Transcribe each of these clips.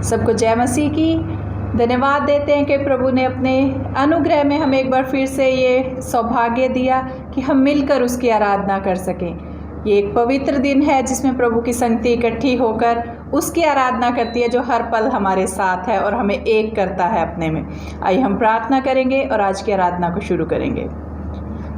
सबको जय मसीह की। धन्यवाद देते हैं कि प्रभु ने अपने अनुग्रह में हमें एक बार फिर से ये सौभाग्य दिया कि हम मिलकर उसकी आराधना कर सकें। ये एक पवित्र दिन है जिसमें प्रभु की संगति इकट्ठी होकर उसकी आराधना करती है, जो हर पल हमारे साथ है और हमें एक करता है अपने में। आइए हम प्रार्थना करेंगे और आज की आराधना को शुरू करेंगे।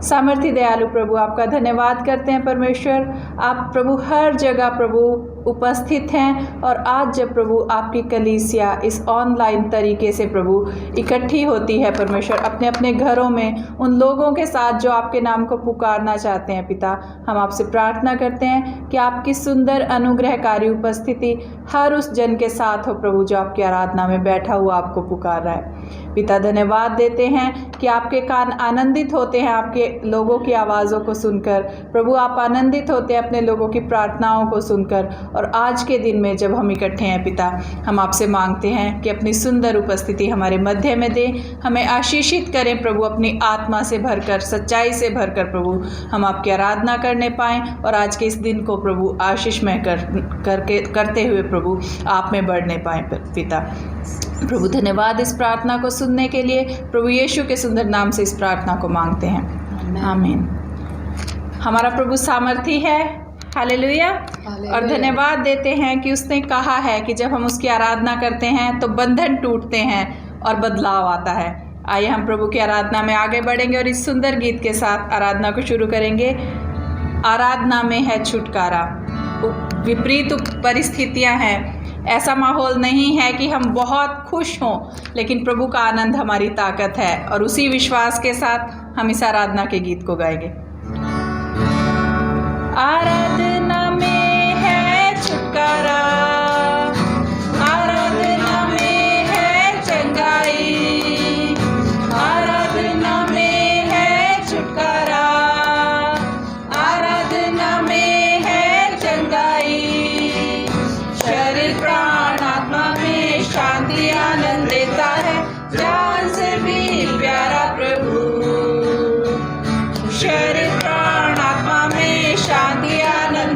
सामर्थी दयालु प्रभु, आपका धन्यवाद करते हैं परमेश्वर। आप प्रभु हर जगह प्रभु उपस्थित हैं और आज जब प्रभु आपकी कलीसिया इस ऑनलाइन तरीके से प्रभु इकट्ठी होती है परमेश्वर, अपने अपने घरों में उन लोगों के साथ जो आपके नाम को पुकारना चाहते हैं पिता, हम आपसे प्रार्थना करते हैं कि आपकी सुंदर अनुग्रहकारी उपस्थिति हर उस जन के साथ हो प्रभु जो आपकी आराधना में बैठा हुआ आपको पुकार रहा है। पिता धन्यवाद देते हैं कि आपके कान आनंदित होते हैं आपके लोगों की आवाज़ों को सुनकर। प्रभु आप आनंदित होते हैं अपने लोगों की प्रार्थनाओं को सुनकर। और आज के दिन में जब हम इकट्ठे हैं पिता, हम आपसे मांगते हैं कि अपनी सुंदर उपस्थिति हमारे मध्य में दें, हमें आशीषित करें प्रभु, अपनी आत्मा से भरकर, सच्चाई से भरकर प्रभु हम आपकी आराधना करने पाएँ और आज के इस दिन को प्रभु आशीषमय करते हुए प्रभु आप में बढ़ने पाएँ पिता। प्रभु धन्यवाद इस प्रार्थना को सुनने के लिए, प्रभु यीशु के सुंदर नाम से इस प्रार्थना को मांगते हैं, आमीन। हमारा प्रभु सामर्थी है, हालेलुया। और धन्यवाद देते हैं कि उसने कहा है कि जब हम उसकी आराधना करते हैं तो बंधन टूटते हैं और बदलाव आता है। आइए हम प्रभु की आराधना में आगे बढ़ेंगे और इस सुंदर गीत के साथ आराधना को शुरू करेंगे। आराधना में है छुटकारा। विपरीत परिस्थितियां हैं, ऐसा माहौल नहीं है कि हम बहुत खुश हों, लेकिन प्रभु का आनंद हमारी ताकत है और उसी विश्वास के साथ हम इस आराधना के गीत को गाएंगे। आराधना में है छुटकारा, आराधना में है चंगाई, आराधना में है छुटकारा, आराधना में है चंगाई। शरीर प्राण आत्मा में शांति आनंद देता है, जान से भी प्यारा प्रभु। शरीर प्राण आत्मा में शांति आनंद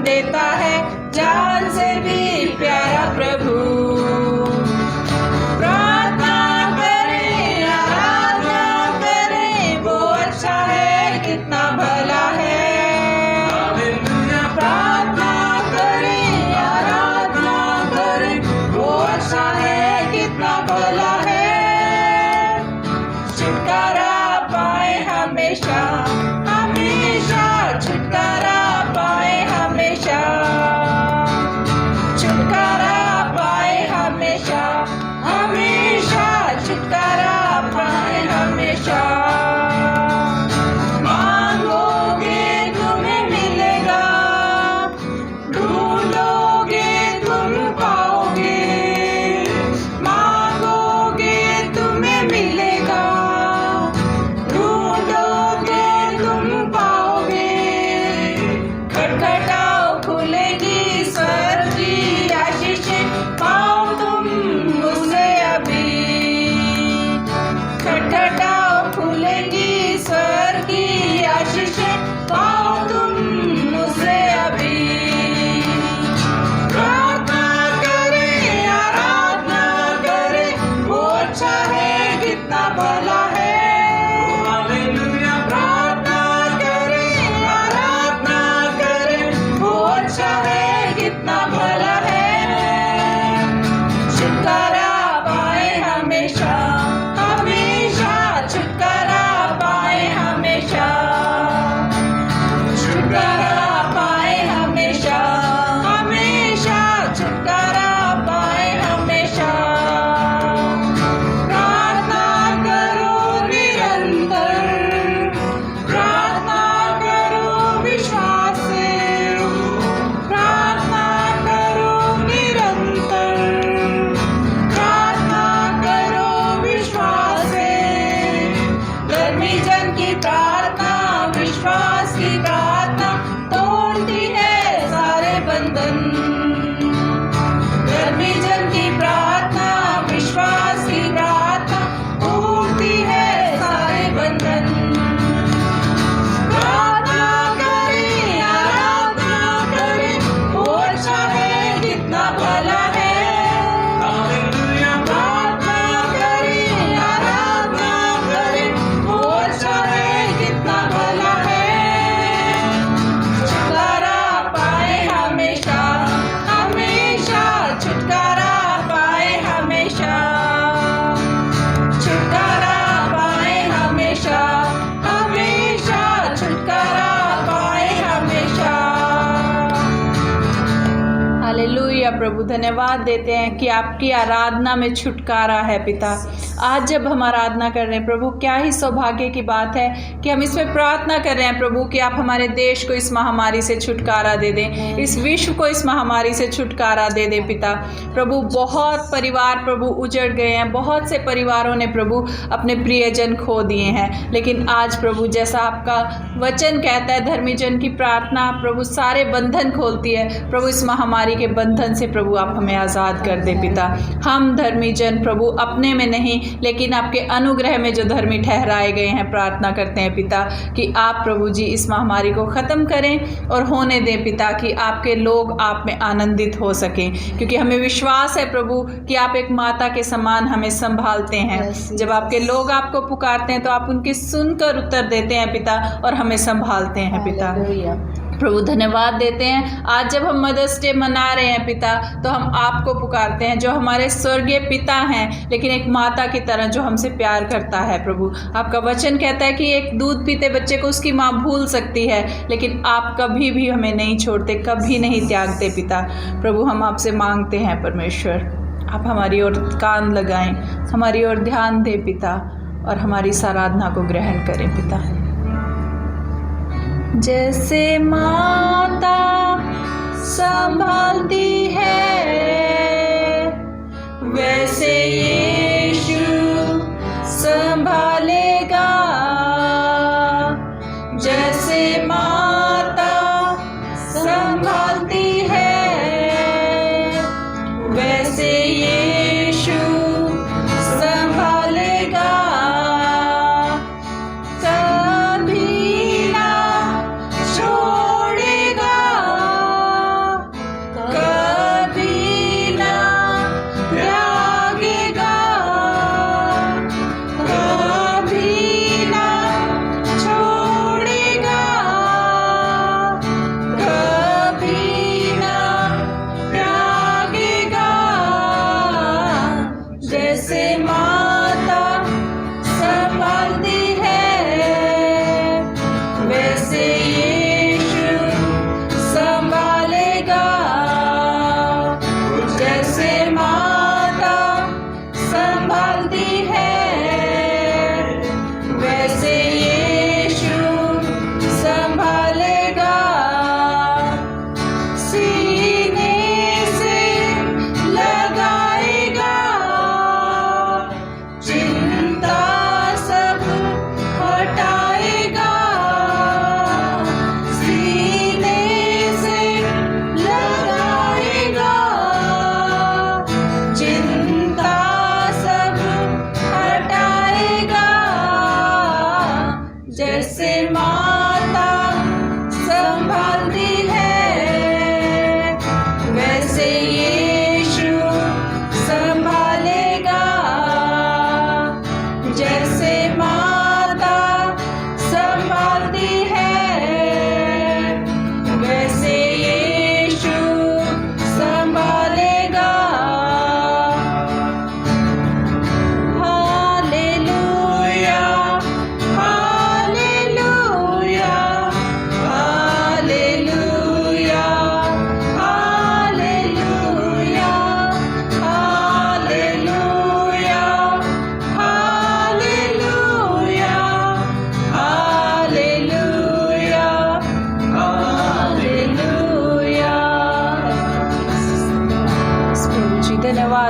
प्रभु धन्यवाद देते हैं कि आपकी आराधना में छुटकारा है पिता। आज जब हम आराधना कर रहे हैं प्रभु, क्या ही सौभाग्य की बात है कि हम इसमें प्रार्थना कर रहे हैं प्रभु कि आप हमारे देश को इस महामारी से छुटकारा दे दें, इस विश्व को इस महामारी से छुटकारा दे दें पिता। प्रभु बहुत परिवार प्रभु उजड़ गए हैं, बहुत से परिवारों ने प्रभु अपने प्रियजन खो दिए हैं, लेकिन आज प्रभु जैसा आपका वचन कहता है, धर्मी जन की प्रार्थना प्रभु सारे बंधन खोलती है। प्रभु इस महामारी के बंधन से प्रभु आप हमें आज़ाद कर दे पिता। हम धर्मी जन प्रभु अपने में नहीं लेकिन आपके अनुग्रह में जो धर्मी ठहराए गए हैं, प्रार्थना करते हैं पिता कि आप प्रभु जी इस महामारी को ख़त्म करें और होने दें पिता कि आपके लोग आप में आनंदित हो सकें, क्योंकि हमें विश्वास है प्रभु कि आप एक माता के समान हमें संभालते हैं। जब आपके लोग आपको पुकारते हैं तो आप उनकी सुनकर उत्तर देते हैं पिता और हमें संभालते हैं पिता। प्रभु धन्यवाद देते हैं। आज जब हम मदर्स डे मना रहे हैं पिता, तो हम आपको पुकारते हैं जो हमारे स्वर्गीय पिता हैं, लेकिन एक माता की तरह जो हमसे प्यार करता है। प्रभु आपका वचन कहता है कि एक दूध पीते बच्चे को उसकी माँ भूल सकती है, लेकिन आप कभी भी हमें नहीं छोड़ते, कभी नहीं त्यागते पिता। प्रभु हम आपसे मांगते हैं परमेश्वर, आप हमारी ओर कान लगाएं, हमारी ओर ध्यान दें पिता और हमारी इस आराधना को ग्रहण करें पिता। जैसे माता संभालती है वैसे यीशु संभालेगा। जैसे माता संभालती है वैसे यीशु संभालेगा।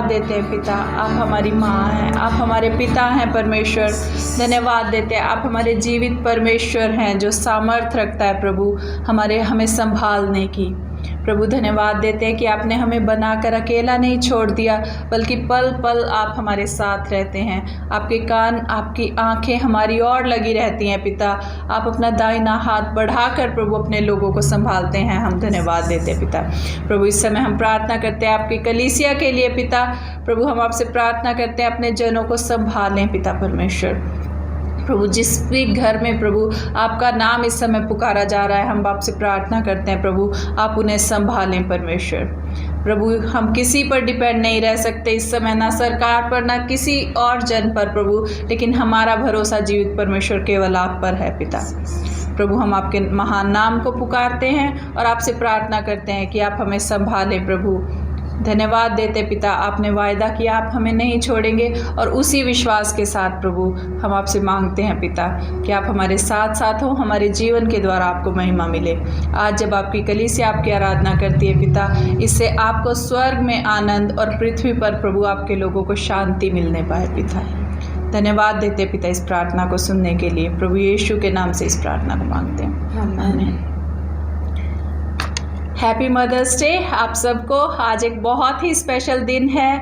देते हैं पिता, आप हमारी माँ हैं, आप हमारे पिता हैं परमेश्वर। धन्यवाद देते हैं, आप हमारे जीवित परमेश्वर हैं जो सामर्थ्य रखता है प्रभु हमें संभालने की। प्रभु धन्यवाद देते हैं कि आपने हमें बनाकर अकेला नहीं छोड़ दिया, बल्कि पल पल आप हमारे साथ रहते हैं। आपके कान, आपकी आंखें हमारी ओर लगी रहती हैं पिता। आप अपना दाहिना हाथ बढ़ाकर प्रभु अपने लोगों को संभालते हैं। हम धन्यवाद देते हैं पिता। प्रभु इस समय हम प्रार्थना करते हैं आपकी कलीसिया के लिए पिता। प्रभु हम आपसे प्रार्थना करते हैं अपने जनों को संभालें पिता परमेश्वर। प्रभु जिस भी घर में प्रभु आपका नाम इस समय पुकारा जा रहा है, हम आपसे प्रार्थना करते हैं प्रभु आप उन्हें संभालें परमेश्वर। प्रभु हम किसी पर डिपेंड नहीं रह सकते इस समय, ना सरकार पर ना किसी और जन पर प्रभु, लेकिन हमारा भरोसा जीवित परमेश्वर केवल आप पर है पिता। प्रभु हम आपके महान नाम को पुकारते हैं और आपसे प्रार्थना करते हैं कि आप हमें संभालें प्रभु। धन्यवाद देते पिता, आपने वायदा किया आप हमें नहीं छोड़ेंगे, और उसी विश्वास के साथ प्रभु हम आपसे मांगते हैं पिता कि आप हमारे साथ साथ हो, हमारे जीवन के द्वारा आपको महिमा मिले। आज जब आपकी कलीसिया आपकी आराधना करती है पिता, इससे आपको स्वर्ग में आनंद और पृथ्वी पर प्रभु आपके लोगों को शांति मिलने पाए पिता। धन्यवाद देते पिता इस प्रार्थना को सुनने के लिए, प्रभु यीशु के नाम से इस प्रार्थना को मांगते हैं, आमीन। हैप्पी मदर्स डे आप सबको। आज एक बहुत ही स्पेशल दिन है।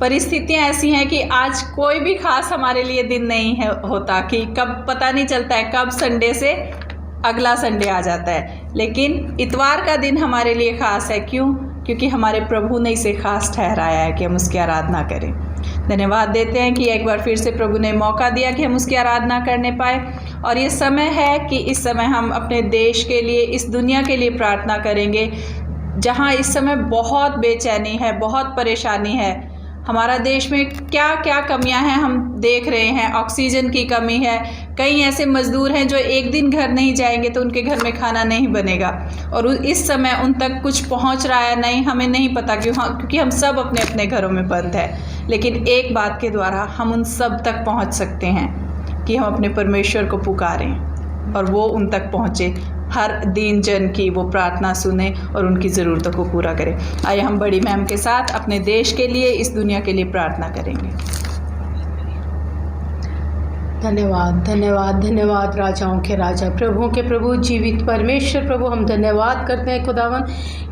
परिस्थितियां ऐसी हैं कि आज कोई भी खास हमारे लिए दिन नहीं है होता, कि कब पता नहीं चलता है कब संडे से अगला संडे आ जाता है, लेकिन इतवार का दिन हमारे लिए खास है। क्यों? क्योंकि हमारे प्रभु ने इसे खास ठहराया है कि हम उसकी आराधना करें। धन्यवाद देते हैं कि एक बार फिर से प्रभु ने मौका दिया कि हम उसकी आराधना करने पाए, और ये समय है कि इस समय हम अपने देश के लिए, इस दुनिया के लिए प्रार्थना करेंगे, जहाँ इस समय बहुत बेचैनी है, बहुत परेशानी है। हमारा देश में क्या क्या कमियां हैं हम देख रहे हैं। ऑक्सीजन की कमी है, कई ऐसे मज़दूर हैं जो एक दिन घर नहीं जाएंगे तो उनके घर में खाना नहीं बनेगा, और इस समय उन तक कुछ पहुंच रहा है नहीं, हमें नहीं पता क्योंकि हम सब अपने अपने घरों में बंद है। लेकिन एक बात के द्वारा हम उन सब तक पहुंच सकते हैं कि हम अपने परमेश्वर को पुकारें और वो उन तक पहुँचे, हर दीन जन की वो प्रार्थना सुने और उनकी ज़रूरतों को पूरा करें। आइए हम बड़ी मैम के साथ अपने देश के लिए, इस दुनिया के लिए प्रार्थना करेंगे। धन्यवाद धन्यवाद धन्यवाद राजाओं के राजा, प्रभुओं के प्रभु, जीवित परमेश्वर प्रभु, हम धन्यवाद करते हैं खुदावन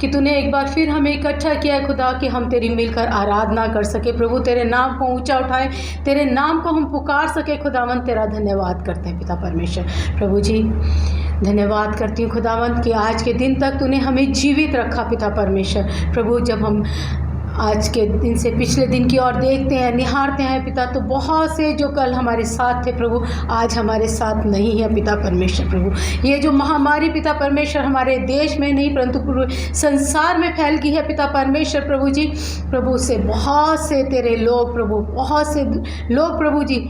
कि तूने एक बार फिर हमें इकट्ठा किया है खुदा, कि हम तेरी मिलकर आराधना कर सके प्रभु, तेरे नाम को ऊंचा उठाएं, तेरे नाम को हम पुकार सके खुदावन। तेरा धन्यवाद करते हैं पिता परमेश्वर प्रभु जी। धन्यवाद करती हूँ खुदावन कि आज के दिन तक तूने हमें जीवित रखा पिता परमेश्वर प्रभु। जब हम आज के दिन से पिछले दिन की ओर देखते हैं, निहारते हैं पिता, तो बहुत से जो कल हमारे साथ थे प्रभु आज हमारे साथ नहीं है पिता परमेश्वर प्रभु। ये जो महामारी पिता परमेश्वर हमारे देश में नहीं परंतु पूरे संसार में फैल गई है पिता परमेश्वर प्रभु जी, प्रभु से बहुत से तेरे लोग प्रभु, बहुत से लोग प्रभु जी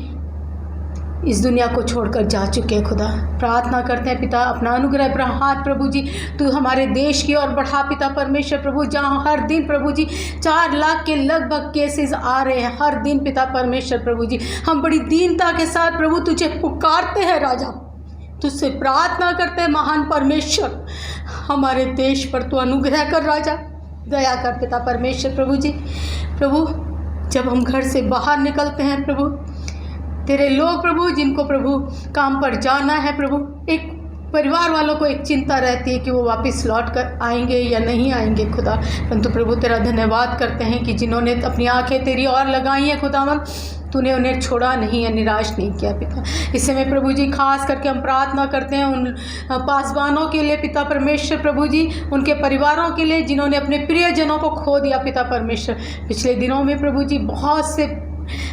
इस दुनिया को छोड़कर जा चुके हैं खुदा। प्रार्थना करते हैं पिता, अपना अनुग्रह अपना हाथ प्रभु जी तू हमारे देश की ओर बढ़ा पिता परमेश्वर प्रभु, जहाँ हर दिन प्रभु जी 4 लाख के लगभग केसेस आ रहे हैं हर दिन पिता परमेश्वर प्रभु जी। हम बड़ी दीनता के साथ प्रभु तुझे पुकारते हैं राजा, तुझसे प्रार्थना करते हैं महान परमेश्वर, हमारे देश पर तू अनुग्रह कर राजा, दया कर पिता परमेश्वर प्रभु जी। प्रभु जब हम घर से बाहर निकलते हैं प्रभु, तेरे लोग प्रभु जिनको प्रभु काम पर जाना है प्रभु, एक परिवार वालों को एक चिंता रहती है कि वो वापस लौट कर आएंगे या नहीं आएंगे खुदा, परंतु प्रभु तेरा धन्यवाद करते हैं कि जिन्होंने अपनी आंखें तेरी ओर लगाई हैं खुदावन, तूने उन्हें छोड़ा नहीं है, निराश नहीं किया पिता। इस समय प्रभु जी खास करके हम प्रार्थना करते हैं उन पासवानों के लिए पिता परमेश्वर प्रभु जी, उनके परिवारों के लिए जिन्होंने अपने प्रियजनों को खो दिया पिता परमेश्वर। पिछले दिनों में प्रभु जी बहुत से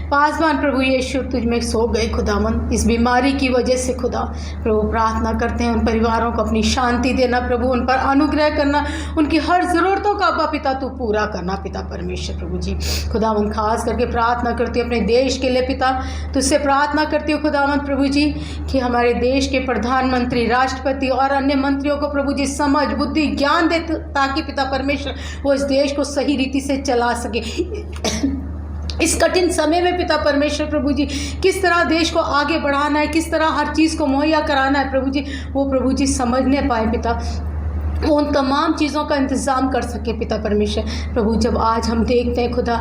पासवान प्रभु यीशु तुझ में सो गए खुदावन, इस बीमारी की वजह से खुदा। प्रभु प्रार्थना करते हैं उन परिवारों को अपनी शांति देना प्रभु, उन पर अनुग्रह करना, उनकी हर ज़रूरतों का अब्बा पिता तू पूरा करना पिता परमेश्वर प्रभु जी। खुदावन खास करके प्रार्थना करती हूँ अपने देश के लिए पिता, तुझसे प्रार्थना करती हूँ खुदावन प्रभु जी कि हमारे देश के प्रधानमंत्री, राष्ट्रपति और अन्य मंत्रियों को प्रभु जी समझ बुद्धि ज्ञान दे, ताकि पिता परमेश्वर वो इस देश को सही रीति से चला सके। इस कठिन समय में पिता परमेश्वर प्रभु जी किस तरह देश को आगे बढ़ाना है, किस तरह हर चीज़ को मुहैया कराना है प्रभु जी, वो प्रभु जी समझने पाए पिता, उन तमाम चीज़ों का इंतज़ाम कर सके पिता परमेश्वर प्रभु। जब आज हम देखते हैं खुदा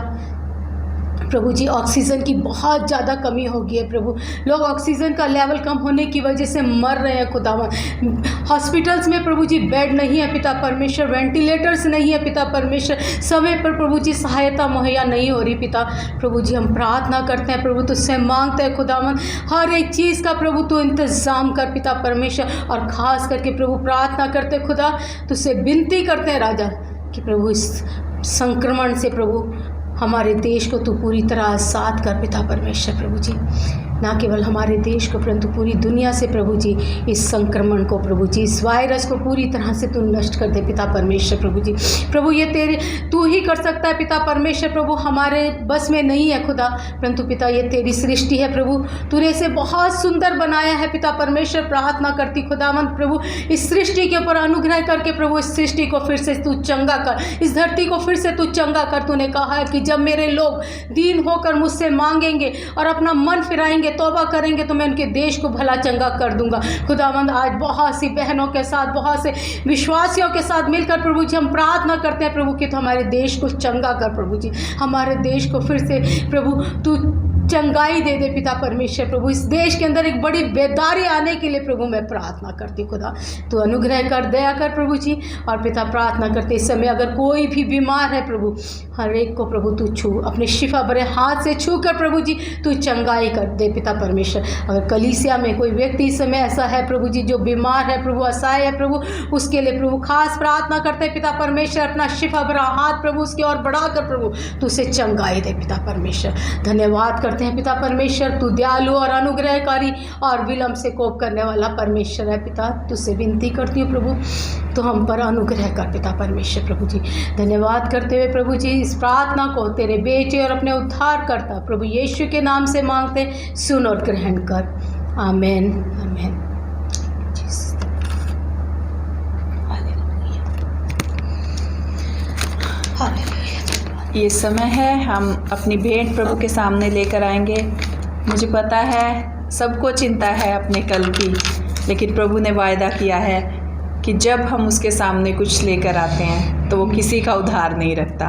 प्रभु जी ऑक्सीजन की बहुत ज़्यादा कमी हो गई है प्रभु, लोग ऑक्सीजन का लेवल कम होने की वजह से मर रहे हैं खुदावन। हॉस्पिटल्स में प्रभु जी बेड नहीं है पिता परमेश्वर, वेंटिलेटर्स नहीं है पिता परमेश्वर, समय पर प्रभु जी सहायता मुहैया नहीं हो रही पिता प्रभु जी। हम प्रार्थना करते हैं प्रभु, तुझसे मांगते हैं खुदावन हर एक चीज़ का प्रभु तू इंतज़ाम कर पिता परमेश्वर, और ख़ास करके प्रभु प्रार्थना करते खुदा, तुझसे विनती करते हैं राजा कि प्रभु इस संक्रमण से प्रभु हमारे देश को तू पूरी तरह आज़ाद कर पिता परमेश्वर प्रभु जी। ना केवल हमारे देश को परंतु पूरी दुनिया से प्रभु जी इस संक्रमण को प्रभु जी, इस वायरस को पूरी तरह से तू नष्ट कर दे पिता परमेश्वर प्रभु जी। प्रभु ये तेरे तू ही कर सकता है पिता परमेश्वर प्रभु, हमारे बस में नहीं है खुदा, परंतु पिता ये तेरी सृष्टि है प्रभु, तूने इसे बहुत सुंदर बनाया है पिता परमेश्वर। प्रार्थना करती खुदावंद प्रभु इस सृष्टि के ऊपर अनुग्रह करके प्रभु इस सृष्टि को फिर से तू चंगा कर, इस धरती को फिर से तू चंगा कर। तूने कहा है कि जब मेरे लोग दीन होकर मुझसे मांगेंगे और अपना मन फिराएंगे, तौबा करेंगे, तो मैं उनके देश को भला चंगा कर दूंगा। खुदावंद आज बहुत सी बहनों के साथ, बहुत से विश्वासियों के साथ मिलकर प्रभु जी हम प्रार्थना करते हैं प्रभु कि तो हमारे देश को चंगा कर प्रभु जी, हमारे देश को फिर से प्रभु तू चंगाई दे दे पिता परमेश्वर प्रभु। इस देश के अंदर एक बड़ी बेदारी आने के लिए प्रभु मैं प्रार्थना करती खुदा, तू अनुग्रह कर, दया कर प्रभु जी। और पिता प्रार्थना करते इस समय अगर कोई भी बीमार है प्रभु, हर एक को प्रभु तू छू, अपने शिफा भरे हाथ से छू कर प्रभु जी तू चंगाई कर दे पिता परमेश्वर। अगर कलीसिया में कोई व्यक्ति इस समय ऐसा है प्रभु जी जो बीमार है प्रभु, असहाय है प्रभु, उसके लिए प्रभु खास प्रार्थना करते हैं पिता परमेश्वर, अपना शिफा भरा हाथ प्रभु उसकी ओर बढ़ा कर प्रभु तू उसे चंगाई दे पिता परमेश्वर। धन्यवाद करते हैं पिता परमेश्वर, तू दयालु और अनुग्रहकारी और विलंब से कोप करने वाला परमेश्वर है पिता। तुझसे विनती करती हूँ प्रभु तो हम पर अनुग्रह कर पिता परमेश्वर प्रभु जी। धन्यवाद करते हुए प्रभु जी इस प्रार्थना को तेरे बेटे और अपने उद्धार करता प्रभु यीशु के नाम से मांगते, सुन और ग्रहण कर। आमेन आमेन। ये समय है हम अपनी भेंट प्रभु के सामने लेकर आएंगे। मुझे पता है सबको चिंता है अपने कल की, लेकिन प्रभु ने वायदा किया है कि जब हम उसके सामने कुछ लेकर आते हैं तो वो किसी का उधार नहीं रखता।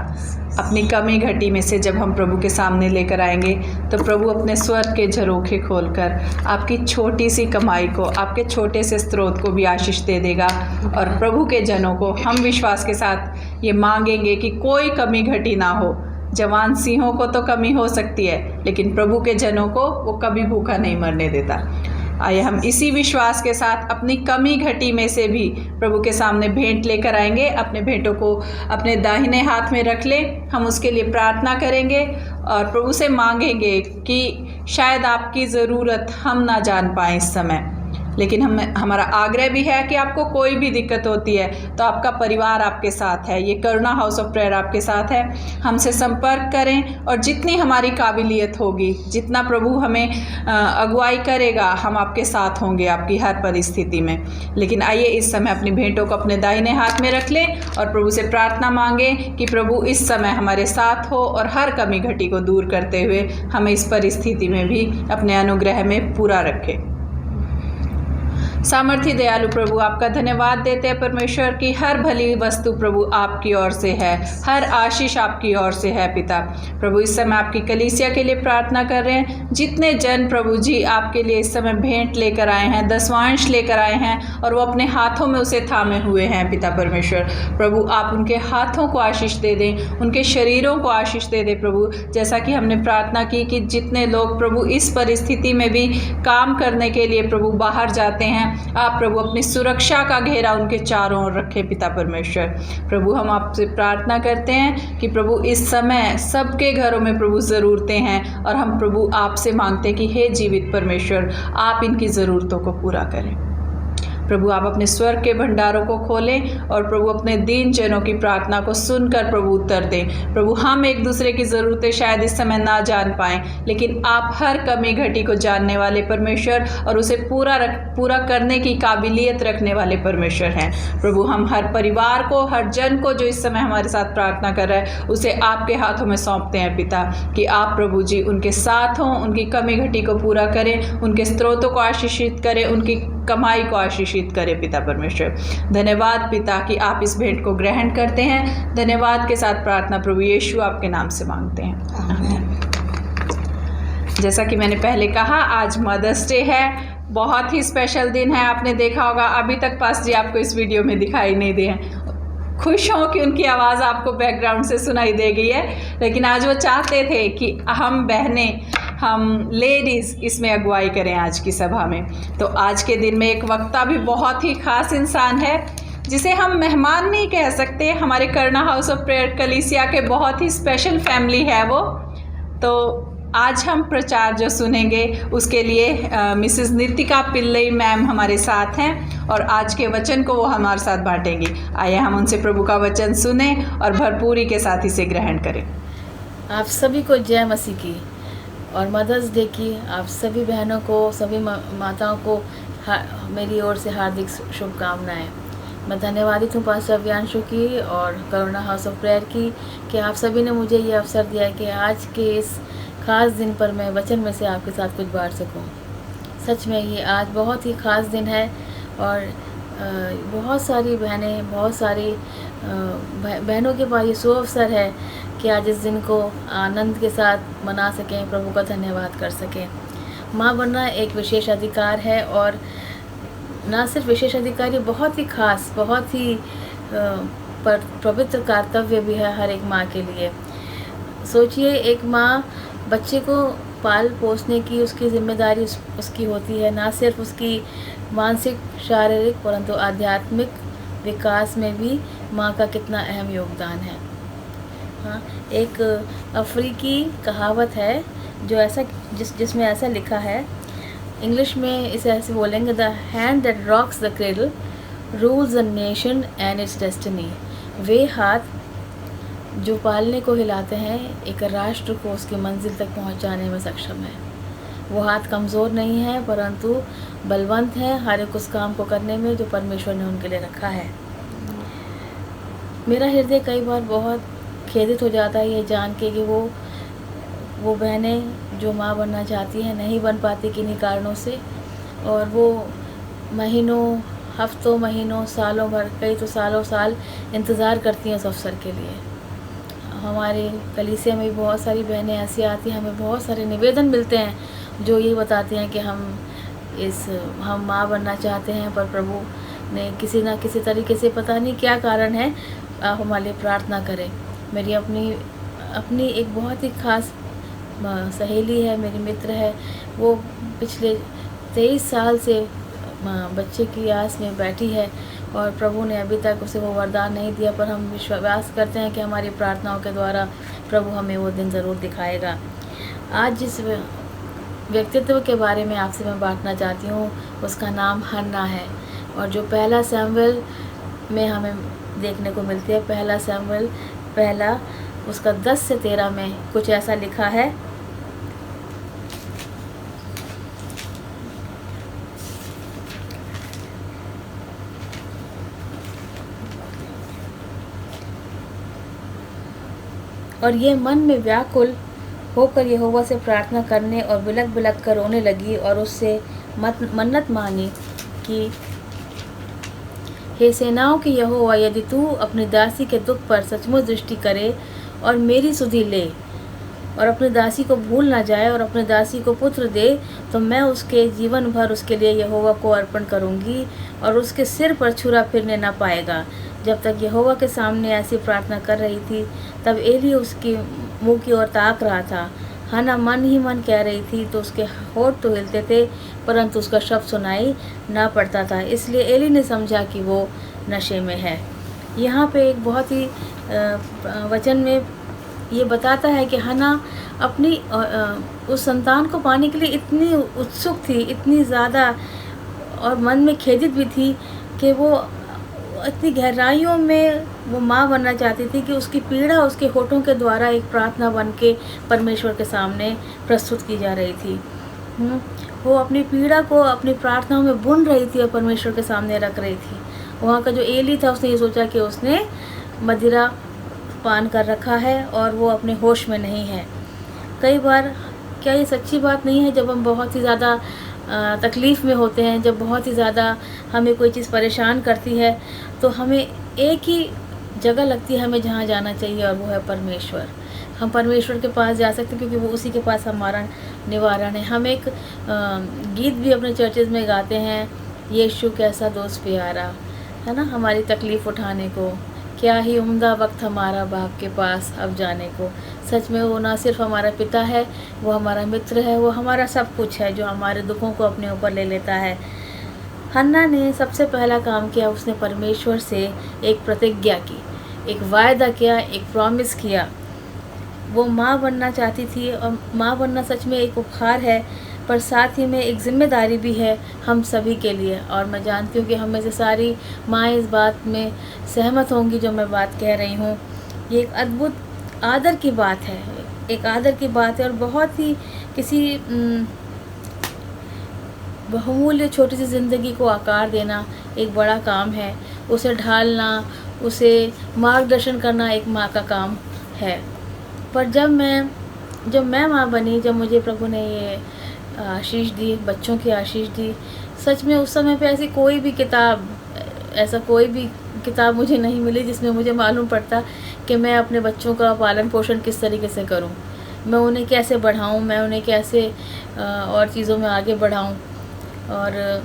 अपनी कमी घटी में से जब हम प्रभु के सामने लेकर आएंगे तो प्रभु अपने स्वर्ग के झरोखे खोलकर आपकी छोटी सी कमाई को, आपके छोटे से स्रोत को भी आशीष दे देगा। और प्रभु के जनों को हम विश्वास के साथ ये मांगेंगे कि कोई कमी घटी ना हो। जवान सिंहों को तो कमी हो सकती है, लेकिन प्रभु के जनों को वो कभी भूखा नहीं मरने देता। आइए हम इसी विश्वास के साथ अपनी कमी घटी में से भी प्रभु के सामने भेंट लेकर आएंगे। अपने भेंटों को अपने दाहिने हाथ में रख लें। हम उसके लिए प्रार्थना करेंगे और प्रभु से मांगेंगे कि शायद आपकी ज़रूरत हम ना जान पाएँ इस समय, लेकिन हमारा आग्रह भी है कि आपको कोई भी दिक्कत होती है तो आपका परिवार आपके साथ है, ये करुणा हाउस ऑफ प्रेयर आपके साथ है। हमसे संपर्क करें और जितनी हमारी काबिलियत होगी, जितना प्रभु हमें अगुवाई करेगा, हम आपके साथ होंगे आपकी हर परिस्थिति में। लेकिन आइए इस समय अपनी भेंटों को अपने दाहिने हाथ में रख लें और प्रभु से प्रार्थना मांगें कि प्रभु इस समय हमारे साथ हो और हर कमी घटी को दूर करते हुए हमें इस परिस्थिति में भी अपने अनुग्रह में पूरा रखें। सामर्थी दयालु प्रभु, आपका धन्यवाद देते हैं परमेश्वर की हर भली वस्तु प्रभु आपकी ओर से है, हर आशीष आपकी ओर से है पिता। प्रभु इस समय आपकी कलीसिया के लिए प्रार्थना कर रहे हैं। जितने जन प्रभु जी आपके लिए इस समय भेंट लेकर आए हैं, दसवांश लेकर आए हैं और वो अपने हाथों में उसे थामे हुए हैं पिता परमेश्वर, प्रभु आप उनके हाथों को आशीष दे दें, उनके शरीरों को आशीष दे दें प्रभु। जैसा कि हमने प्रार्थना की कि जितने लोग प्रभु इस परिस्थिति में भी काम करने के लिए प्रभु बाहर जाते हैं, आप प्रभु अपनी सुरक्षा का घेरा उनके चारों ओर रखें पिता परमेश्वर। प्रभु हम आपसे प्रार्थना करते हैं कि प्रभु इस समय सबके घरों में प्रभु ज़रूरतें हैं और हम प्रभु आपसे मांगते हैं कि हे जीवित परमेश्वर आप इनकी ज़रूरतों को पूरा करें। प्रभु आप अपने स्वर्ग के भंडारों को खोलें और प्रभु अपने दीन जनों की प्रार्थना को सुनकर प्रभु उत्तर दें। प्रभु हम एक दूसरे की ज़रूरतें शायद इस समय ना जान पाएं, लेकिन आप हर कमी घटी को जानने वाले परमेश्वर और उसे पूरा करने की काबिलियत रखने वाले परमेश्वर हैं। प्रभु हम हर परिवार को, हर जन को जो इस समय हमारे साथ प्रार्थना कर रहा है, उसे आपके हाथों में सौंपते हैं पिता कि आप प्रभु जी उनके साथ हों, उनकी कमी घटी को पूरा करें, उनके स्रोतों को आशीषित करें, उनकी कमाई को आशीषित करे पिता परमेश्वर। धन्यवाद पिता कि आप इस भेंट को ग्रहण करते हैं। धन्यवाद के साथ प्रार्थना प्रभु यीशु आपके नाम से मांगते हैं, आमीन। जैसा कि मैंने पहले कहा, आज मदर्स डे है, बहुत ही स्पेशल दिन है। आपने देखा होगा अभी तक पास जी आपको इस वीडियो में दिखाई नहीं दे हैं। खुश हों कि उनकी आवाज़ आपको बैकग्राउंड से सुनाई दे गई है, लेकिन आज वो चाहते थे कि हम बहनें, हम लेडीज़ इसमें अगुवाई करें आज की सभा में। तो आज के दिन में एक वक्ता भी बहुत ही ख़ास इंसान है, जिसे हम मेहमान नहीं कह सकते, हमारे करुणा हाउस ऑफ प्रेयर कलीसिया के बहुत ही स्पेशल फैमिली है वो। तो आज हम प्रचार जो सुनेंगे उसके लिए मिसेस नितिका पिल्लई मैम हमारे साथ हैं और आज के वचन को वो हमारे साथ बांटेंगी। आइए हम उनसे प्रभु का वचन सुने और भरपूरी के साथ इसे ग्रहण करें। आप सभी को जय मसीह की और मदर्स डे की आप सभी बहनों को, सभी माताओं को मेरी ओर से हार्दिक शुभकामनाएं। मैं धन्यवादित हूँ पास्टर अव्यांशु की और करुणा हाउस ऑफ प्रेयर की कि आप सभी ने मुझे ये अवसर दिया है कि आज के इस ख़ास दिन पर मैं वचन में से आपके साथ कुछ बांट सकूं। सच में ये आज बहुत ही ख़ास दिन है और बहुत सारी बहनें, बहुत सारी बहनों के पास ये सुअवसर है कि आज इस दिन को आनंद के साथ मना सकें, प्रभु का धन्यवाद कर सकें। माँ बनना एक विशेष अधिकार है और ना सिर्फ विशेष अधिकार, ये बहुत ही ख़ास, बहुत ही पवित्र कर्तव्य भी है हर एक माँ के लिए। सोचिए, एक माँ बच्चे को पाल पोसने की उसकी जिम्मेदारी उसकी होती है, ना सिर्फ उसकी मानसिक, शारीरिक परंतु आध्यात्मिक विकास में भी माँ का कितना अहम योगदान है। हाँ, एक अफ्रीकी कहावत है जो ऐसा जिसमें ऐसा लिखा है, इंग्लिश में इसे ऐसे बोलेंगे, the hand that rocks the cradle rules the nation and its destiny. वे हाथ जो पालने को हिलाते हैं एक राष्ट्र को उसकी मंजिल तक पहुंचाने में सक्षम है। वो हाथ कमज़ोर नहीं है परंतु बलवंत है हर एक उस काम को करने में जो परमेश्वर ने उनके लिए रखा है। मेरा हृदय कई बार बहुत खेदित हो जाता है ये जान के कि वो बहनें जो माँ बनना चाहती हैं नहीं बन पाती किन्हीं कारणों से, और वो महीनों, हफ्तों, महीनों, सालों भर, कई तो सालों साल इंतज़ार करती हैं उस अवसर के लिए। हमारे कलीसिया में भी बहुत सारी बहनें ऐसी आती हैं, हमें बहुत सारे निवेदन मिलते हैं जो ये बताती हैं कि हम माँ बनना चाहते हैं पर प्रभु ने किसी ना किसी तरीके से, पता नहीं क्या कारण है, आप हमारे लिए प्रार्थना करें। मेरी अपनी एक बहुत ही ख़ास सहेली है, मेरी मित्र है, वो पिछले 23 साल से बच्चे की आस में बैठी है और प्रभु ने अभी तक उसे वो वरदान नहीं दिया, पर हम विश्वास करते हैं कि हमारी प्रार्थनाओं के द्वारा प्रभु हमें वो दिन ज़रूर दिखाएगा। आज जिस व्यक्तित्व के बारे में आपसे मैं बांटना चाहती हूँ उसका नाम हन्ना है और जो पहला सैमुएल में हमें देखने को मिलती है। पहला सैमुएल पहला उसका 10 से 13 में कुछ ऐसा लिखा है, और ये मन में व्याकुल होकर यहोवा से प्रार्थना करने और बिलक बिलक कर रोने लगी और उससे मन्नत मांगी कि हे सेनाओं की यहोवा, यदि तू अपनी दासी के दुख पर सचमुच दृष्टि करे और मेरी सुधि ले और अपनी दासी को भूल ना जाए और अपनी दासी को पुत्र दे, तो मैं उसके जीवन भर उसके लिए यहोवा को अर्पण करूंगी और उसके सिर पर छुरा फिरने ना पाएगा। जब तक यहोवा के सामने ऐसी प्रार्थना कर रही थी तब एली उसकी मुंह की ओर ताक रहा था। हन्ना मन ही मन कह रही थी तो उसके होठ तो हिलते थे परंतु उसका शब्द सुनाई ना पड़ता था, इसलिए एली ने समझा कि वो नशे में है। यहाँ पे एक बहुत ही वचन में ये बताता है कि हन्ना अपनी उस संतान को पाने के लिए इतनी उत्सुक थी, इतनी ज़्यादा, और मन में खेदित भी थी कि वो इतनी गहराइयों में वो माँ बनना चाहती थी कि उसकी पीड़ा उसके होठों के द्वारा एक प्रार्थना बन के परमेश्वर के सामने प्रस्तुत की जा रही थी। वो अपनी पीड़ा को अपनी प्रार्थनाओं में बुन रही थी और परमेश्वर के सामने रख रही थी। वहाँ का जो एली था उसने ये सोचा कि उसने मदिरा पान कर रखा है और वो अपने होश में नहीं है। कई बार क्या ये सच्ची बात नहीं है, जब हम बहुत ही ज़्यादा तकलीफ़ में होते हैं, जब बहुत ही ज़्यादा हमें कोई चीज़ परेशान करती है तो हमें एक ही जगह लगती है हमें जहाँ जाना चाहिए और वो है परमेश्वर। हम परमेश्वर के पास जा सकते हैं क्योंकि वो उसी के पास हमारा निवारण है। हम एक गीत भी अपने चर्चेज़ में गाते हैं, यीशु कैसा दोस्त प्यारा, है ना, हमारी तकलीफ़ उठाने को। क्या ही उम्दा वक्त हमारा बाप के पास अब जाने को। सच में वो ना सिर्फ हमारा पिता है, वो हमारा मित्र है, वो हमारा सब कुछ है जो हमारे दुखों को अपने ऊपर ले लेता है। हन्ना ने सबसे पहला काम किया, उसने परमेश्वर से एक प्रतिज्ञा की, एक वायदा किया, एक प्रॉमिस किया। वो माँ बनना चाहती थी, और माँ बनना सच में एक उपहार है, पर साथ ही में एक ज़िम्मेदारी भी है हम सभी के लिए। और मैं जानती हूँ कि हम में से सारी माँएँ इस बात में सहमत होंगी जो मैं बात कह रही हूँ। ये एक अद्भुत आदर की बात है, एक आदर की बात है, और बहुत ही किसी बहुमूल्य छोटी सी ज़िंदगी को आकार देना एक बड़ा काम है। उसे ढालना, उसे मार्गदर्शन करना एक माँ का काम है। पर जब मैं माँ बनी, जब मुझे प्रभु ने ये आशीष दी, बच्चों की आशीष दी, सच में उस समय पे ऐसा कोई भी किताब मुझे नहीं मिली जिसमें मुझे मालूम पड़ता कि मैं अपने बच्चों का पालन पोषण किस तरीके से करूं, मैं उन्हें कैसे बढ़ाऊं, मैं उन्हें कैसे और चीज़ों में आगे बढ़ाऊं। और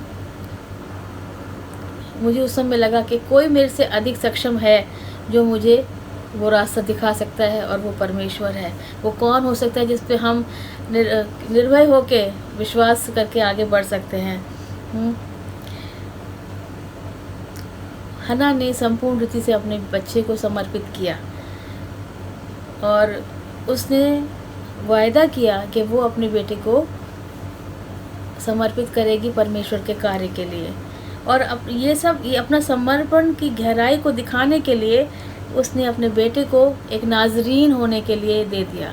मुझे उस समय लगा कि कोई मेरे से अधिक सक्षम है जो मुझे वो रास्ता दिखा सकता है, और वो परमेश्वर है। वो कौन हो सकता है जिस पे हम निर्भय होके विश्वास करके आगे बढ़ सकते हैं। हन्ना ने संपूर्ण रीति से अपने बच्चे को समर्पित किया, और उसने वायदा किया कि वो अपने बेटे को समर्पित करेगी परमेश्वर के कार्य के लिए। और ये अपना समर्पण की गहराई को दिखाने के लिए उसने अपने बेटे को एक नाज़रीन होने के लिए दे दिया।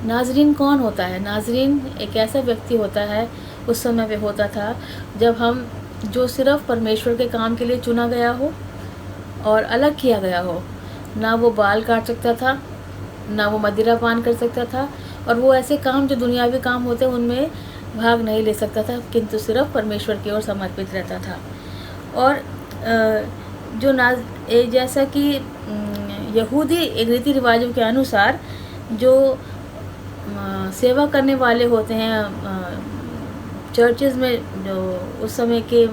नाज़रीन कौन होता है? नाज़रीन एक ऐसा व्यक्ति होता है, उस समय पे होता था जब जो सिर्फ परमेश्वर के काम के लिए चुना गया हो और अलग किया गया हो। ना वो बाल काट सकता था, ना वो मदिरा पान कर सकता था, और वो ऐसे काम जो दुनियावी काम होते हैं उनमें भाग नहीं ले सकता था, किंतु सिर्फ परमेश्वर की ओर समर्पित रहता था। और जैसा कि यहूदी एक रीति रिवाजों के अनुसार जो सेवा करने वाले होते हैं चर्चेज़ में, जो उस समय के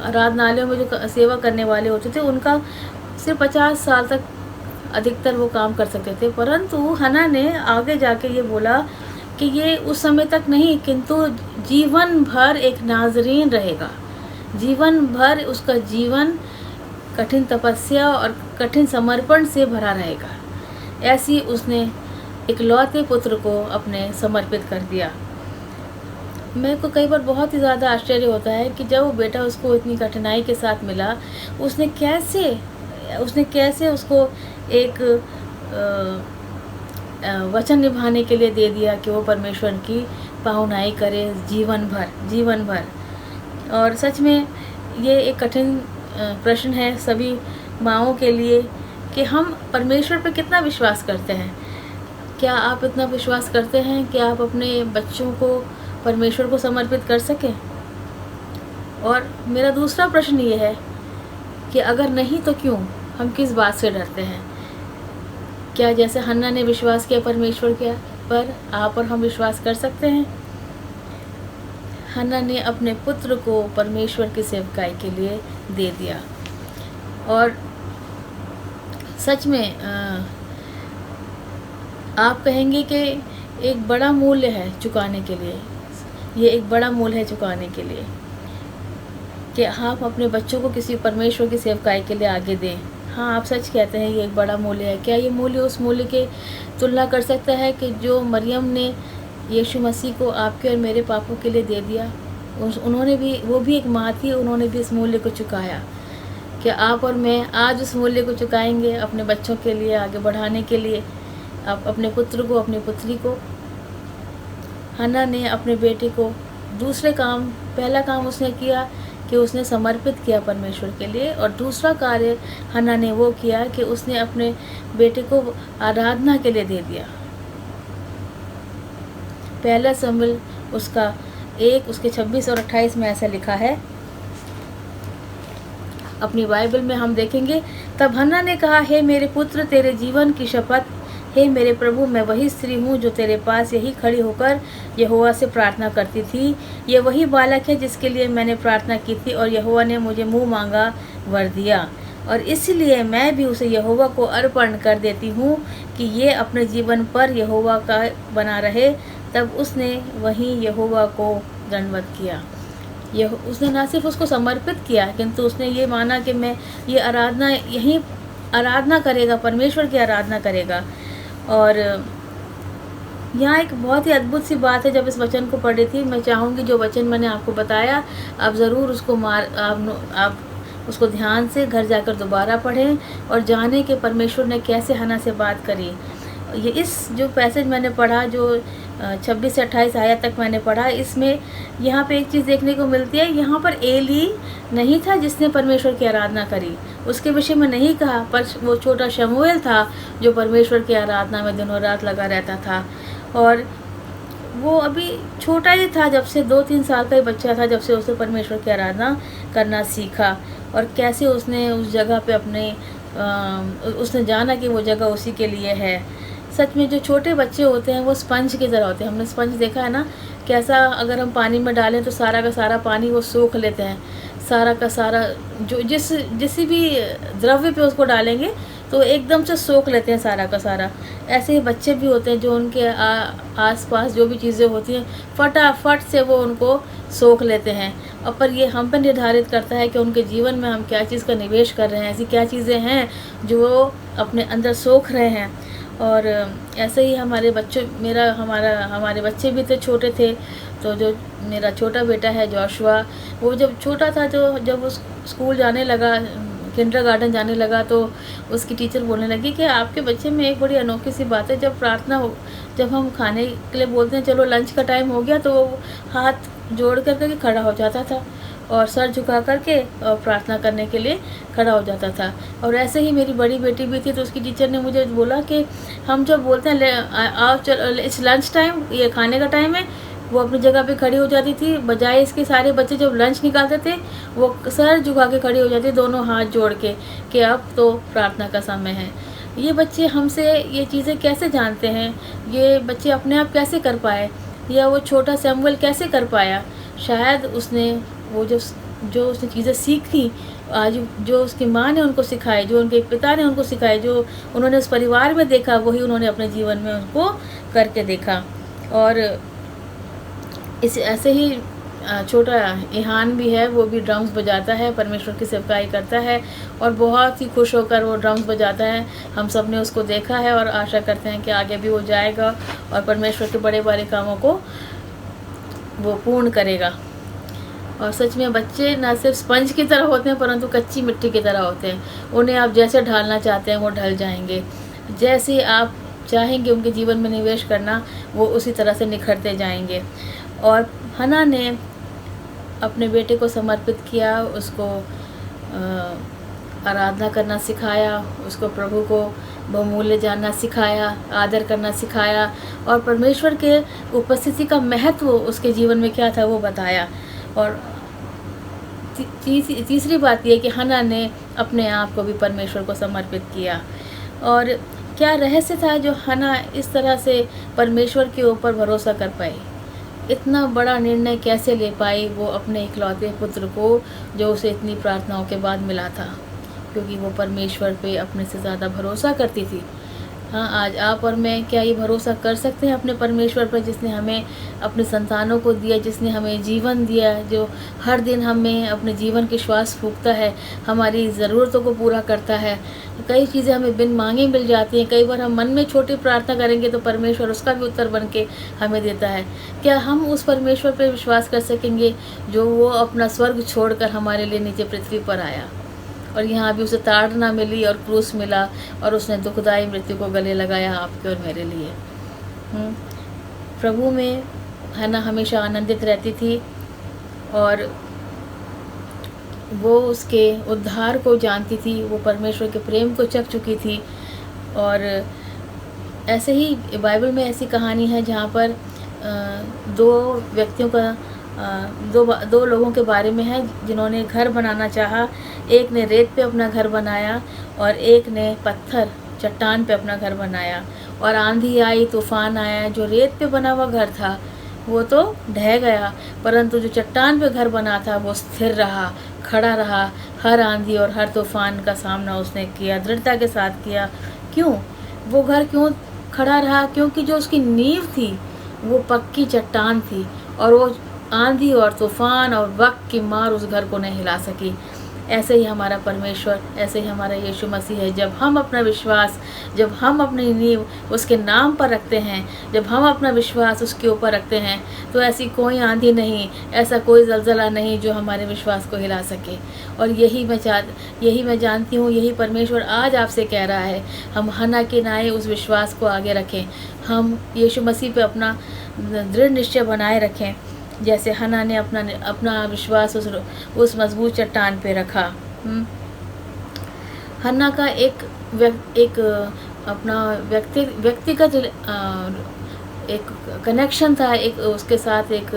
आराधनालयों में जो सेवा करने वाले होते थे, उनका सिर्फ 50 साल तक अधिकतर वो काम कर सकते थे। परंतु हन्ना ने आगे जाके ये बोला कि ये उस समय तक नहीं, किंतु जीवन भर एक नाज़रीन रहेगा। जीवन भर उसका जीवन कठिन तपस्या और कठिन समर्पण से भरा रहेगा। ऐसी उसने इकलौते पुत्र को अपने समर्पित कर दिया। मेरे को कई बार बहुत ही ज़्यादा आश्चर्य होता है कि जब वो बेटा उसको इतनी कठिनाई के साथ मिला, उसने कैसे उसको एक वचन निभाने के लिए दे दिया कि वो परमेश्वर की पाहुनाई करे जीवन भर। और सच में ये एक कठिन प्रश्न है सभी माँओं के लिए कि हम परमेश्वर पर कितना विश्वास करते हैं। क्या आप इतना विश्वास करते हैं कि आप अपने बच्चों को परमेश्वर को समर्पित कर सकें? और मेरा दूसरा प्रश्न ये है कि अगर नहीं तो क्यों? हम किस बात से डरते हैं? क्या जैसे हन्ना ने विश्वास किया परमेश्वर के पर, आप और हम विश्वास कर सकते हैं? हन्ना ने अपने पुत्र को परमेश्वर की सेवकाई के लिए दे दिया, और सच में आप कहेंगे कि एक बड़ा मूल्य है चुकाने के लिए। ये एक बड़ा मूल्य है चुकाने के लिए कि आप अपने बच्चों को किसी परमेश्वर की सेवकाई के लिए आगे दें। हाँ, आप सच कहते हैं, ये एक बड़ा मूल्य है। क्या ये मूल्य उस मूल्य के तुलना कर सकता है कि जो मरियम ने यीशु मसीह को आपके और मेरे पापों के लिए दे दिया? वो भी एक माँ थी, उन्होंने भी इस मूल्य को चुकाया। क्या आप और मैं आज उस मूल्य को चुकाएंगे अपने बच्चों के लिए आगे बढ़ाने के लिए, अपने पुत्र को, अपनी पुत्री को? हन्ना ने अपने बेटे को पहला काम उसने किया कि उसने समर्पित किया परमेश्वर के लिए, और दूसरा कार्य हन्ना ने वो किया कि उसने अपने बेटे को आराधना के लिए दे दिया। पहला शमूएल उसका 1 उसके 26 और 28 में ऐसा लिखा है। अपनी बाइबल में हम देखेंगे, तब हन्ना ने कहा, हे मेरे पुत्र, तेरे जीवन की शपथ, हे मेरे प्रभु, मैं वही स्त्री हूँ जो तेरे पास यही खड़ी होकर यहोवा से प्रार्थना करती थी। ये वही बालक है जिसके लिए मैंने प्रार्थना की थी, और यहोवा ने मुझे मुँह मांगा वर दिया, और इसलिए मैं भी उसे यहोवा को अर्पण कर देती हूँ कि ये अपने जीवन पर यहोवा का बना रहे। तब उसने वहीं यहोवा को दंडवत किया। उसने ना सिर्फ उसको समर्पित किया, किंतु उसने ये माना कि मैं यहीं आराधना करेगा, परमेश्वर की आराधना करेगा। और यहाँ एक बहुत ही अद्भुत सी बात है। जब इस वचन को पढ़ी थी, मैं चाहूँगी जो वचन मैंने आपको बताया आप ज़रूर उसको आप उसको ध्यान से घर जाकर दोबारा पढ़ें और जानें कि परमेश्वर ने कैसे हन्ना से बात करी। ये इस जो पैसेज मैंने पढ़ा, जो 26 से 28 आयत तक मैंने पढ़ा, इसमें यहाँ पे एक चीज़ देखने को मिलती है। यहाँ पर एली नहीं था जिसने परमेश्वर की आराधना करी, उसके विषय में नहीं कहा, पर वो छोटा शमूएल था जो परमेश्वर की आराधना में दिनों रात लगा रहता था। और वो अभी छोटा ही था, जब से 2-3 साल का ही बच्चा था जब से उसने परमेश्वर की आराधना करना सीखा, और कैसे उसने उस जगह पे उसने जाना कि वो जगह उसी के लिए है। सच में जो छोटे बच्चे होते हैं वो स्पंज की तरह होते हैं। हमने स्पंज देखा है ना, कैसा अगर हम पानी में डालें तो सारा का सारा पानी वो सोख लेते हैं, सारा का सारा जो जिस भी द्रव्य पे उसको डालेंगे तो एकदम से सोख लेते हैं सारा का सारा। ऐसे ही बच्चे भी होते हैं, जो उनके आसपास जो भी चीज़ें होती हैं फटाफट से वो उनको सोख लेते हैं। और पर ये हम पर निर्धारित करता है कि उनके जीवन में हम क्या चीज़ का निवेश कर रहे हैं, ऐसी क्या चीज़ें हैं जो वो अपने अंदर सोख रहे हैं। और ऐसे ही हमारे बच्चे भी थे, छोटे थे। तो जो मेरा छोटा बेटा है जोशुआ, वो जब छोटा था, जब वो स्कूल जाने लगा, किंडरगार्टन जाने लगा, तो उसकी टीचर बोलने लगी कि आपके बच्चे में एक बड़ी अनोखी सी बात है, जब हम खाने के लिए बोलते हैं चलो लंच का टाइम हो गया, तो वो हाथ जोड़ करके खड़ा हो जाता था और सर झुका करके और प्रार्थना करने के लिए खड़ा हो जाता था। और ऐसे ही मेरी बड़ी बेटी भी थी, तो उसकी टीचर ने मुझे बोला कि हम जब बोलते हैं आओ चलो इट्स लंच टाइम, ये खाने का टाइम है, वो अपनी जगह पे खड़ी हो जाती थी। बजाय इसके सारे बच्चे जब लंच निकालते थे वो सर झुका के खड़ी हो जाती, दोनों हाथ जोड़ के, कि अब तो प्रार्थना का समय है। ये बच्चे हमसे ये चीज़ें कैसे जानते हैं? ये बच्चे अपने आप कैसे कर पाए, या वो छोटा सैमुअल कैसे कर पाया? शायद उसने वो जो उसने चीज़ें सीखी, आज जो उसकी माँ ने उनको सिखाई, जो उनके पिता ने उनको सिखाई, जो उन्होंने उस परिवार में देखा, वही उन्होंने अपने जीवन में उनको करके देखा। और इस ऐसे ही छोटा इहान भी है, वो भी ड्रम्स बजाता है, परमेश्वर की सेवकाई करता है और बहुत ही खुश होकर वो ड्रम्स बजाता है। हम सब ने उसको देखा है और आशा करते हैं कि आगे भी वो जाएगा और परमेश्वर के बड़े बड़े कामों को वो पूर्ण करेगा। और सच में बच्चे ना सिर्फ स्पंज की तरह होते हैं, परंतु कच्ची मिट्टी की तरह होते हैं। उन्हें आप जैसे ढालना चाहते हैं वो ढल जाएंगे, जैसे आप चाहेंगे उनके जीवन में निवेश करना, वो उसी तरह से निखरते जाएंगे। और हन्ना ने अपने बेटे को समर्पित किया, उसको आराधना करना सिखाया, उसको प्रभु को बहुमूल्य जानना सिखाया, आदर करना सिखाया, और परमेश्वर के उपस्थिति का महत्व उसके जीवन में क्या था वो बताया। और तीसरी बात यह कि हन्ना ने अपने आप को भी परमेश्वर को समर्पित किया। और क्या रहस्य था जो हन्ना इस तरह से परमेश्वर के ऊपर भरोसा कर पाई, इतना बड़ा निर्णय कैसे ले पाई वो अपने इकलौते पुत्र को, जो उसे इतनी प्रार्थनाओं के बाद मिला था, क्योंकि वो परमेश्वर पे अपने से ज़्यादा भरोसा करती थी। हाँ, आज आप और मैं क्या ये भरोसा कर सकते हैं अपने परमेश्वर पर, जिसने हमें अपने संतानों को दिया, जिसने हमें जीवन दिया, जो हर दिन हमें अपने जीवन की श्वास फूंकता है, हमारी ज़रूरतों को पूरा करता है। कई चीज़ें हमें बिन मांगे मिल जाती हैं। कई बार हम मन में छोटी प्रार्थना करेंगे तो परमेश्वर उसका भी उत्तर बन के हमें देता है। क्या हम उस परमेश्वर पर विश्वास कर सकेंगे जो वो अपना स्वर्ग छोड़कर हमारे लिए नीचे पृथ्वी पर आया, और यहाँ भी उसे ताड़ना मिली और क्रूस मिला, और उसने दुखदाई मृत्यु को गले लगाया आपके और मेरे लिए। प्रभु में हन्ना हमेशा आनंदित रहती थी, और वो उसके उद्धार को जानती थी, वो परमेश्वर के प्रेम को चख चुकी थी। और ऐसे ही बाइबल में ऐसी कहानी है जहाँ पर दो व्यक्तियों का दो लोगों के बारे में है जिन्होंने घर बनाना चाहा। एक ने रेत पे अपना घर बनाया और एक ने पत्थर चट्टान पे अपना घर बनाया। और आंधी आई, तूफान आया, जो रेत पे बना हुआ घर था वो तो ढह गया, परंतु जो चट्टान पे घर बना था वो स्थिर रहा, खड़ा रहा। हर आंधी और हर तूफान का सामना उसने किया, दृढ़ता के साथ किया। क्यों वो घर क्यों खड़ा रहा? क्योंकि जो उसकी नींव थी वो पक्की चट्टान थी, और वो आंधी और तूफान और वक्त की मार उस घर को नहीं हिला सकी। ऐसे ही हमारा परमेश्वर, ऐसे ही हमारा यीशु मसीह है। जब हम अपना विश्वास, जब हम अपनी नींव उसके नाम पर रखते हैं, जब हम अपना विश्वास उसके ऊपर रखते हैं, तो ऐसी कोई आंधी नहीं, ऐसा कोई ज़लज़ला नहीं जो हमारे विश्वास को हिला सके। और यही मैं जानती हूँ, यही परमेश्वर आज आपसे कह रहा है, हम हन्ना के नाए उस विश्वास को आगे रखें, हम यीशु मसीह पे अपना दृढ़ निश्चय बनाए रखें, जैसे हन्ना ने अपना विश्वास उस मजबूत चट्टान पे रखा। हन्ना का एक अपना व्यक्तिगत एक कनेक्शन था, एक उसके साथ एक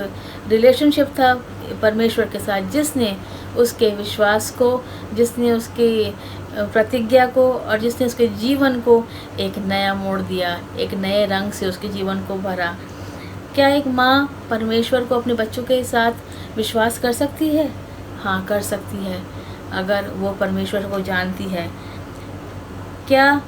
रिलेशनशिप था परमेश्वर के साथ, जिसने उसके विश्वास को, जिसने उसकी प्रतिज्ञा को और जिसने उसके जीवन को एक नया मोड़ दिया, एक नए रंग से उसके जीवन को भरा। क्या एक माँ परमेश्वर को अपने बच्चों के साथ विश्वास कर सकती है? हाँ, कर सकती है, अगर वो परमेश्वर को जानती है। क्या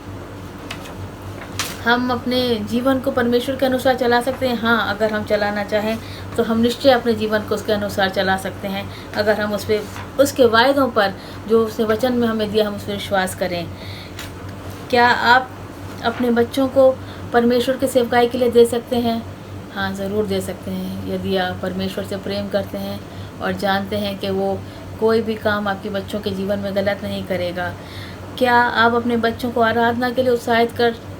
हम अपने जीवन को परमेश्वर के अनुसार चला सकते हैं? हाँ, अगर हम चलाना चाहें तो हम निश्चय अपने जीवन को उसके अनुसार चला सकते हैं, अगर हम उसके वायदों पर, जो उसने वचन में हमें दिया, हम उस पर विश्वास करें। क्या आप अपने बच्चों को परमेश्वर की सेवकाई के लिए दे सकते हैं? हाँ, ज़रूर दे सकते हैं, यदि आप परमेश्वर से प्रेम करते हैं और जानते हैं कि वो कोई भी काम आपके बच्चों के जीवन में गलत नहीं करेगा। क्या आप अपने बच्चों को आराधना के लिए उत्साहित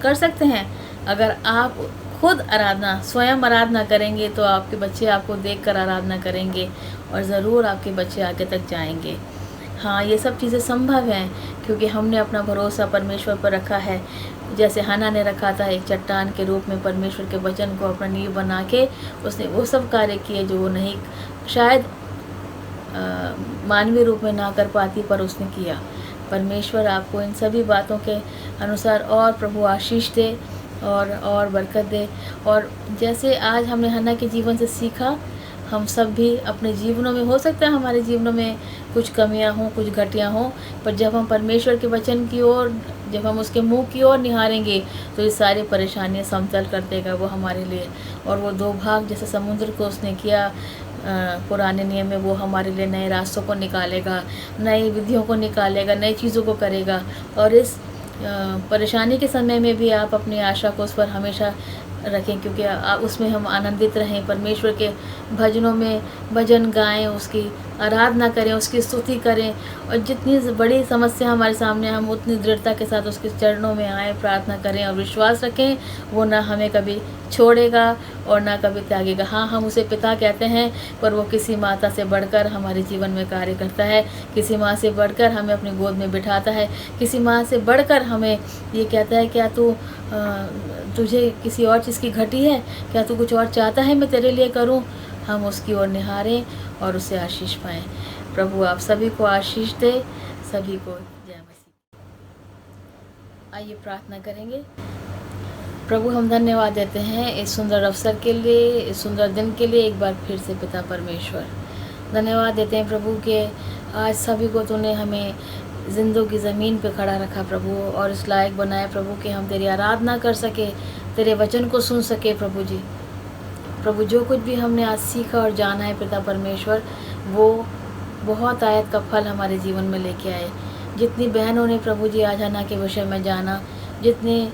कर सकते हैं? अगर आप खुद स्वयं आराधना करेंगे तो आपके बच्चे आपको देखकर आराधना करेंगे और ज़रूर आपके बच्चे आगे तक जाएंगे। हाँ, ये सब चीज़ें संभव हैं क्योंकि हमने अपना भरोसा परमेश्वर पर रखा है, जैसे हन्ना ने रखा था, एक चट्टान के रूप में परमेश्वर के वचन को अपना नींव बना के उसने वो सब कार्य किए जो वो नहीं, शायद मानवीय रूप में ना कर पाती, पर उसने किया। परमेश्वर आपको इन सभी बातों के अनुसार और प्रभु आशीष दे और बरकत दे। और जैसे आज हमने हन्ना के जीवन से सीखा, हम सब भी अपने जीवनों में, हो सकता है हमारे जीवनों में कुछ कमियां हों, कुछ घटियां हों, पर जब हम परमेश्वर के वचन की ओर, जब हम उसके मुंह की ओर निहारेंगे तो ये सारी परेशानियां समतल कर देगा वो हमारे लिए। और वो दो भाग जैसे समुद्र को उसने किया पुराने नियम में, वो हमारे लिए नए रास्तों को निकालेगा, नई विधियों को निकालेगा, नई चीज़ों को करेगा। और इस परेशानी के समय में भी आप अपनी आशा को उस पर हमेशा रखें, क्योंकि उसमें हम आनंदित रहें, परमेश्वर के भजनों में भजन गाएं, उसकी आराधना करें, उसकी स्तुति करें। और जितनी बड़ी समस्या हमारे सामने, हम उतनी दृढ़ता के साथ उसके चरणों में आए, प्रार्थना करें और विश्वास रखें, वो ना हमें कभी छोड़ेगा और ना कभी त्यागेगा। हाँ, हम उसे पिता कहते हैं, पर वो किसी माता से बढ़कर हमारे जीवन में कार्य करता है, किसी माँ से बढ़कर हमें अपनी गोद में बिठाता है, किसी माँ से बढ़कर हमें ये कहता है, क्या तुझे किसी और चीज़ की घटी है? क्या तू कुछ और चाहता है मैं तेरे लिए करूं? हम उसकी ओर निहारें और उससे आशीष पाएं। प्रभु आप सभी को आशीष दे, सभी को जय मसीह। आइए प्रार्थना करेंगे। प्रभु हम धन्यवाद देते हैं इस सुंदर अवसर के लिए, इस सुंदर दिन के लिए, एक बार फिर से पिता परमेश्वर धन्यवाद देते हैं प्रभु के आज सभी को तूने हमें जिंदों की ज़मीन पे खड़ा रखा प्रभु, और इस लायक बनाए प्रभु कि हम तेरी आराधना कर सके, तेरे वचन को सुन सके प्रभु जी। प्रभु जो कुछ भी हमने आज सीखा और जाना है पिता परमेश्वर, वो बहुत आयत का फल हमारे जीवन में लेके आए। जितनी बहनों ने प्रभु जी आज हन्ना के विषय में जाना, जितनी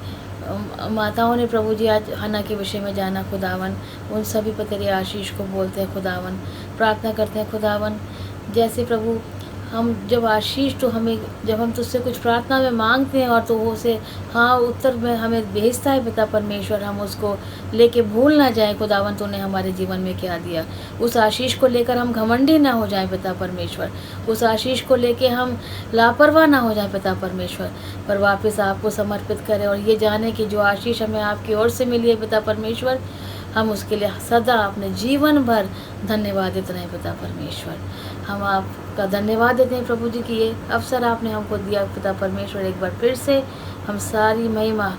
माताओं ने प्रभु जी आज हन्ना के विषय में जाना खुदावन, उन सभी पर तेरी आशीष को बोलते हैं खुदावन। प्रार्थना करते हैं खुदावन, जैसे प्रभु हम जब आशीष तो हमें, जब हम तुझसे कुछ प्रार्थना में मांगते हैं और तो वो उसे हाँ उत्तर में हमें भेजता है पिता परमेश्वर, हम उसको लेके भूल ना जाए खुदावन तूने हमारे जीवन में क्या दिया। उस आशीष को लेकर हम घमंडी ना हो जाए पिता परमेश्वर, उस आशीष को लेके हम लापरवाह ना हो जाए पिता परमेश्वर, पर वापस आपको समर्पित करें और ये जाने कि जो आशीष हमें आपकी ओर से मिली है पिता परमेश्वर, हम उसके लिए सदा अपने जीवन भर धन्यवादित रहें पिता परमेश्वर। हम आपका धन्यवाद देते हैं प्रभु जी कि ये अवसर आपने हमको दिया पिता परमेश्वर। एक बार फिर से हम सारी महिमा,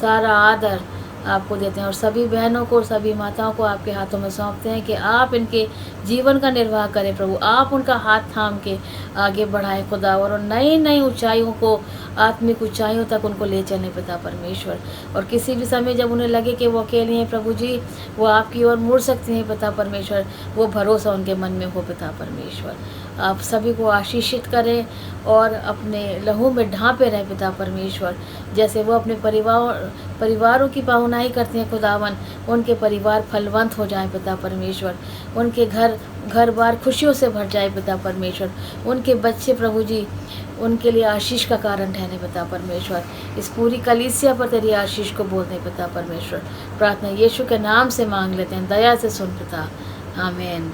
सारा आदर आपको देते हैं और सभी बहनों को और सभी माताओं को आपके हाथों में सौंपते हैं कि आप इनके जीवन का निर्वाह करें प्रभु। आप उनका हाथ थाम के आगे बढ़ाएं खुदा, और नई नई ऊंचाइयों को, आत्मिक ऊंचाइयों तक उनको ले चलें पिता परमेश्वर। और किसी भी समय जब उन्हें लगे कि वो अकेले हैं प्रभु जी, वो आपकी ओर मुड़ सकती हैं पिता परमेश्वर, वो भरोसा उनके मन में हो पिता परमेश्वर। आप सभी को आशीषित करें और अपने लहू में ढांपे रहें पिता परमेश्वर। जैसे वो अपने परिवारों की पाहुनाई करते हैं खुदावन, उनके परिवार फलवंत हो जाएं पिता परमेश्वर। उनके घर बार खुशियों से भर जाए पिता परमेश्वर। उनके बच्चे प्रभु जी उनके लिए आशीष का कारण ठहरे पिता परमेश्वर। इस पूरी कलीसिया पर तेरी आशीष को बोलते पिता परमेश्वर। प्रार्थना यीशु के नाम से मांग लेते हैं, दया से सुन पिता, आमीन।